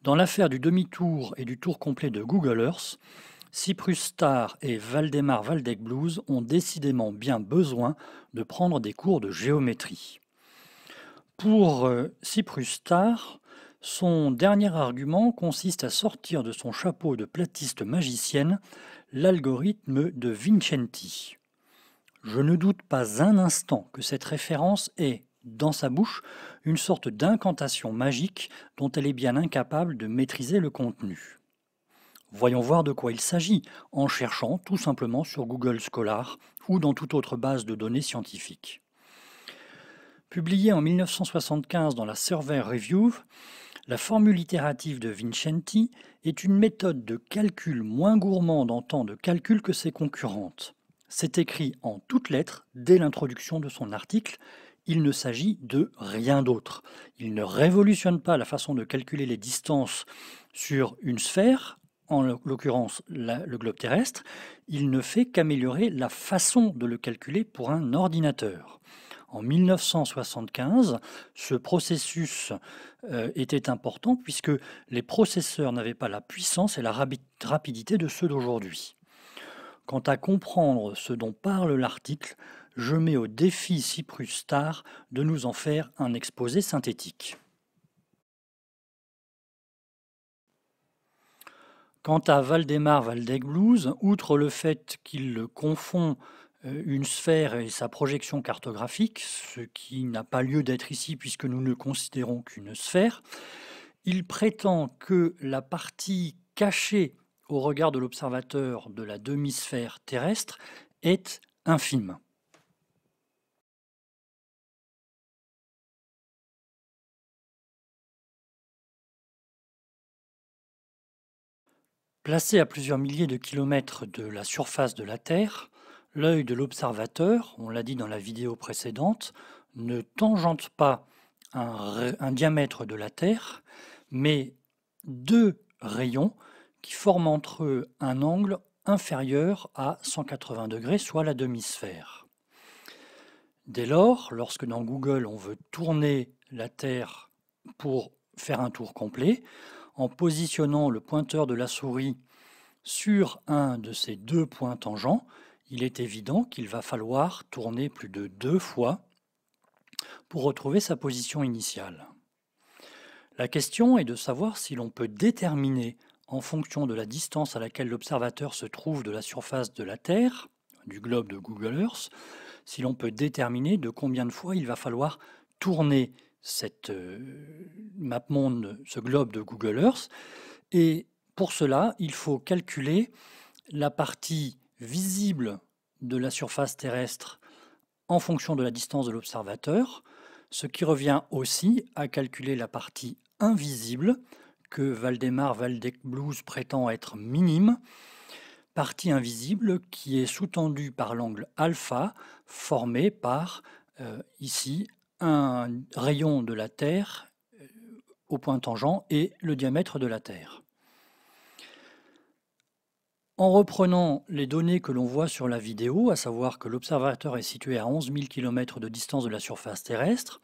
Dans l'affaire du demi-tour et du tour complet de Google Earth, Cyprus Star et Valdemar Valdec-Blues ont décidément bien besoin de prendre des cours de géométrie. Pour Cyprus Star, son dernier argument consiste à sortir de son chapeau de platiste magicienne l'algorithme de Vincenti. Je ne doute pas un instant que cette référence est, dans sa bouche, une sorte d'incantation magique dont elle est bien incapable de maîtriser le contenu. Voyons voir de quoi il s'agit en cherchant tout simplement sur Google Scholar ou dans toute autre base de données scientifiques. Publiée en 1975 dans la Survey Review, la formule itérative de Vincenti est une méthode de calcul moins gourmande en temps de calcul que ses concurrentes. C'est écrit en toutes lettres dès l'introduction de son article. Il ne s'agit de rien d'autre. Il ne révolutionne pas la façon de calculer les distances sur une sphère, en l'occurrence le globe terrestre. Il ne fait qu'améliorer la façon de le calculer pour un ordinateur. En 1975, ce processus était important puisque les processeurs n'avaient pas la puissance et la rapidité de ceux d'aujourd'hui. Quant à comprendre ce dont parle l'article, je mets au défi Cyprus Star de nous en faire un exposé synthétique. Quant à Valdemar Valdec-Blues, outre le fait qu'il confond une sphère et sa projection cartographique, ce qui n'a pas lieu d'être ici puisque nous ne considérons qu'une sphère, il prétend que la partie cachée au regard de l'observateur de la demi-sphère terrestre est infime. Placé à plusieurs milliers de kilomètres de la surface de la Terre, l'œil de l'observateur, on l'a dit dans la vidéo précédente, ne tangente pas un diamètre de la Terre, mais deux rayons qui forment entre eux un angle inférieur à 180 degrés, soit la demi-sphère. Dès lors, lorsque dans Google on veut tourner la Terre pour faire un tour complet, en positionnant le pointeur de la souris sur un de ces deux points tangents, il est évident qu'il va falloir tourner plus de 2 fois pour retrouver sa position initiale. La question est de savoir si l'on peut déterminer, en fonction de la distance à laquelle l'observateur se trouve de la surface de la Terre, du globe de Google Earth, si l'on peut déterminer de combien de fois il va falloir tourner cette mapmonde, ce globe de Google Earth. Et pour cela, il faut calculer la partie visible de la surface terrestre en fonction de la distance de l'observateur, ce qui revient aussi à calculer la partie invisible que Valdemar Valdec-Blues prétend être minime, partie invisible qui est sous-tendue par l'angle alpha formé par ici un rayon de la Terre au point tangent et le diamètre de la Terre. En reprenant les données que l'on voit sur la vidéo, à savoir que l'observateur est situé à 11 000 km de distance de la surface terrestre,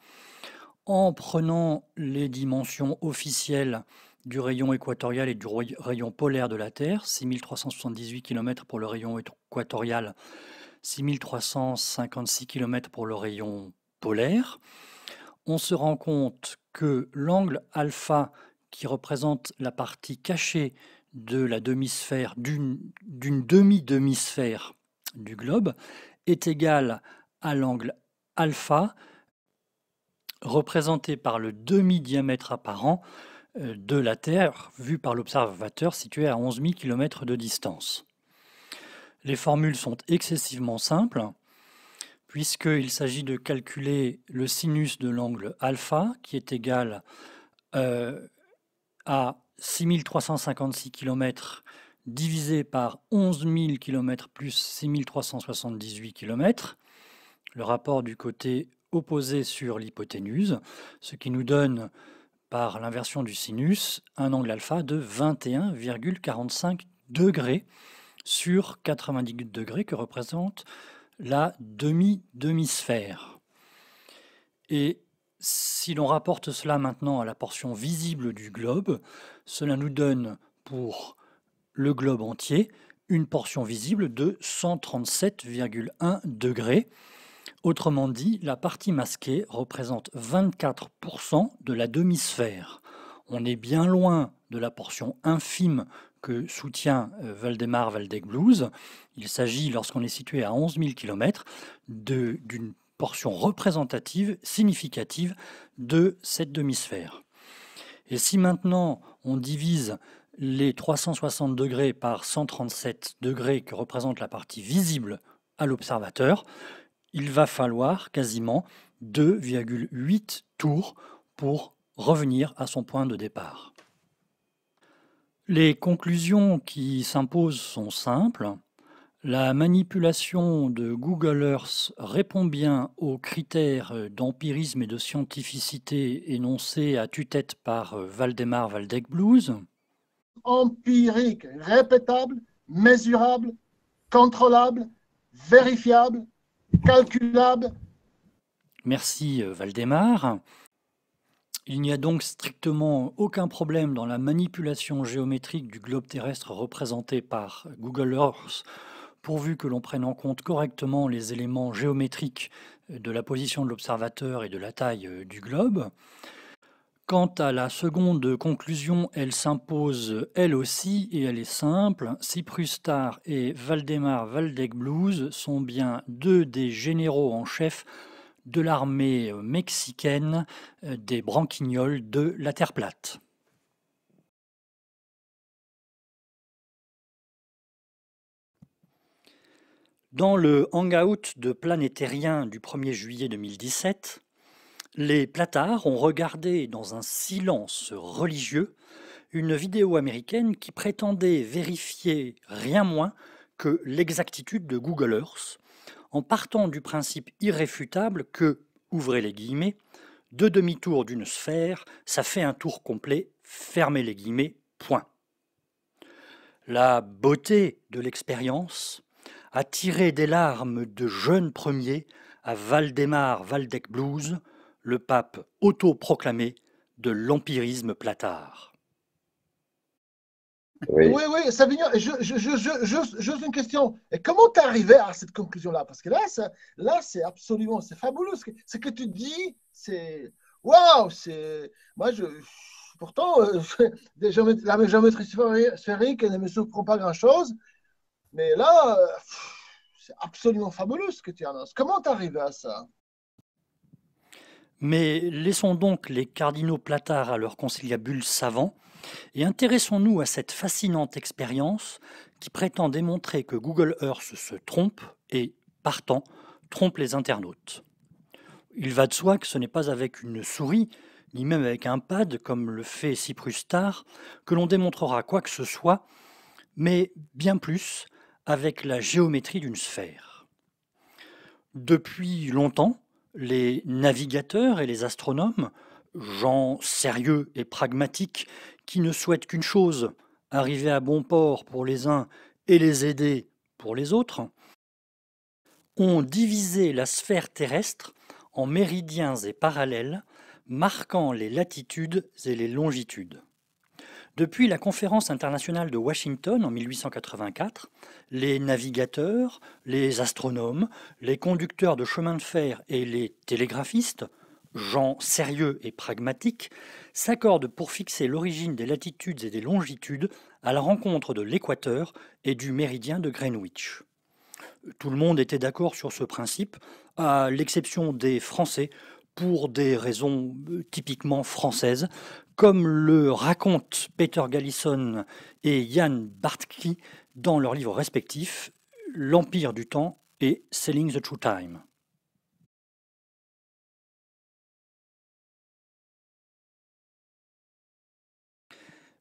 en prenant les dimensions officielles du rayon équatorial et du rayon polaire de la Terre, 6378 km pour le rayon équatorial, 6356 km pour le rayon polaire, on se rend compte que l'angle alpha, qui représente la partie cachée de la demi-sphère, d'une demi-demi-sphère du globe, est égal à l'angle alpha représenté par le demi-diamètre apparent de la Terre vu par l'observateur situé à 11 000 km de distance. Les formules sont excessivement simples puisqu'il s'agit de calculer le sinus de l'angle alpha qui est égal à 6356 km divisé par 11 000 km plus 6378 km, le rapport du côté opposé sur l'hypoténuse, ce qui nous donne, par l'inversion du sinus, un angle alpha de 21,45 degrés sur 90 degrés que représente la demi-demi-sphère. Et Si l'on rapporte cela maintenant à la portion visible du globe, cela nous donne pour le globe entier une portion visible de 137,1 degrés. Autrement dit, la partie masquée représente 24% de la demi-sphère. On est bien loin de la portion infime que soutient Waldemar Waldeck Blues. Il s'agit, lorsqu'on est situé à 11 000 km, d'une portion représentative, significative de cette demi-sphère. Et si maintenant on divise les 360 degrés par 137 degrés que représente la partie visible à l'observateur, il va falloir quasiment 2,8 tours pour revenir à son point de départ. Les conclusions qui s'imposent sont simples. La manipulation de Google Earth répond bien aux critères d'empirisme et de scientificité énoncés à tue-tête par Waldemar Waldeck Blues. Empirique, répétable, mesurable, contrôlable, vérifiable, calculable. Merci Waldemar. Il n'y a donc strictement aucun problème dans la manipulation géométrique du globe terrestre représenté par Google Earth, pourvu que l'on prenne en compte correctement les éléments géométriques de la position de l'observateur et de la taille du globe. Quant à la seconde conclusion, elle s'impose elle aussi et elle est simple. Cyprus Star et Waldemar Waldeck Blues sont bien deux des généraux en chef de l'armée mexicaine des branquignoles de la Terre plate. Dans le hangout de Planétérien du 1er juillet 2017, les platards ont regardé dans un silence religieux une vidéo américaine qui prétendait vérifier rien moins que l'exactitude de Google Earth, en partant du principe irréfutable que, ouvrez les guillemets, deux demi-tours d'une sphère, ça fait un tour complet, fermez les guillemets, point. La beauté de l'expérience a tiré des larmes de jeunes premiers à Waldemar Waldeck Blues, le pape autoproclamé de l'empirisme platard. Oui, Savignon, juste une question. Et comment tu es arrivé à cette conclusion-là? Parce que là c'est absolument, c'est fabuleux. Ce que tu dis, c'est... Waouh! Moi, pourtant, la géométrie sphérique ne me surprend pas grand-chose. Mais là, c'est absolument fabuleux ce que tu annonces. Comment tu es arrivé à ça? Mais laissons donc les cardinaux platards à leur conciliabule savant et intéressons-nous à cette fascinante expérience qui prétend démontrer que Google Earth se trompe et, partant, trompe les internautes. Il va de soi que ce n'est pas avec une souris, ni même avec un pad, comme le fait Cyprus Star, que l'on démontrera quoi que ce soit, mais bien plus avec la géométrie d'une sphère. Depuis longtemps, les navigateurs et les astronomes, gens sérieux et pragmatiques qui ne souhaitent qu'une chose, arriver à bon port pour les uns et les aider pour les autres, ont divisé la sphère terrestre en méridiens et parallèles, marquant les latitudes et les longitudes. Depuis la conférence internationale de Washington en 1884, les navigateurs, les astronomes, les conducteurs de chemin de fer et les télégraphistes, gens sérieux et pragmatiques, s'accordent pour fixer l'origine des latitudes et des longitudes à la rencontre de l'équateur et du méridien de Greenwich. Tout le monde était d'accord sur ce principe, à l'exception des Français, pour des raisons typiquement françaises, comme le racontent Peter Gallison et Jan Bartky dans leurs livres respectifs, L'Empire du temps et Selling the True Time.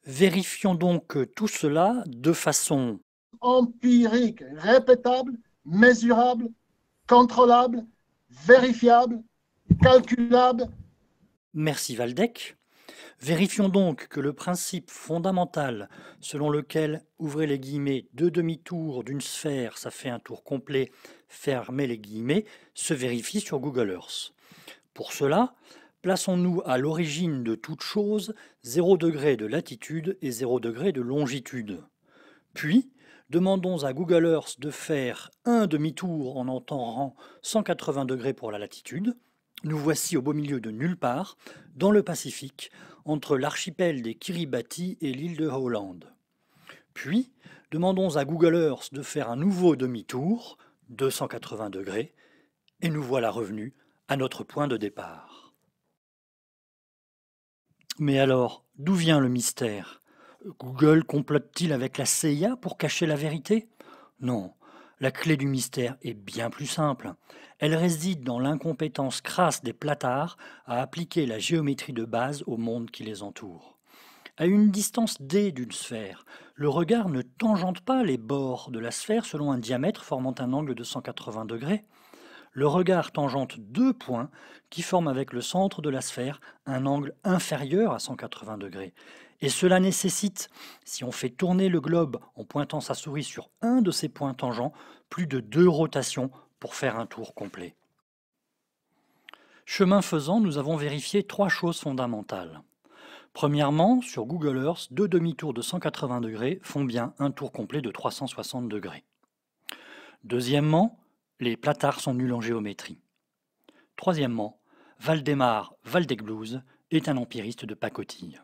Vérifions donc tout cela de façon empirique, répétable, mesurable, contrôlable, vérifiable, calculable. Merci Waldeck. Vérifions donc que le principe fondamental selon lequel, ouvrez les guillemets, deux demi-tours d'une sphère, ça fait un tour complet, fermez les guillemets, se vérifie sur Google Earth. Pour cela, Plaçons-nous à l'origine de toute chose 0 degré de latitude et 0 degré de longitude. Puis, demandons à Google Earth de faire un demi-tour en entourant 180 degrés pour la latitude. Nous voici au beau milieu de nulle part, dans le Pacifique, entre l'archipel des Kiribati et l'île de Hollande. Puis, demandons à Google Earth de faire un nouveau demi-tour, 280 degrés, et nous voilà revenus à notre point de départ. Mais alors, d'où vient le mystère? Google complote-t-il avec la CIA pour cacher la vérité? Non, la clé du mystère est bien plus simple. Elle réside dans l'incompétence crasse des platards à appliquer la géométrie de base au monde qui les entoure. À une distance d d'une sphère, le regard ne tangente pas les bords de la sphère selon un diamètre formant un angle de 180 degrés. Le regard tangente deux points qui forment avec le centre de la sphère un angle inférieur à 180 degrés. Et cela nécessite, si on fait tourner le globe en pointant sa souris sur un de ces points tangents, plus de 2 rotations pour faire un tour complet. Chemin faisant, nous avons vérifié 3 choses fondamentales. Premièrement, sur Google Earth, 2 demi-tours de 180 degrés font bien un tour complet de 360 degrés. Deuxièmement, les platards sont nuls en géométrie. Troisièmement, Valdemar Valdeglouz est un empiriste de pacotille.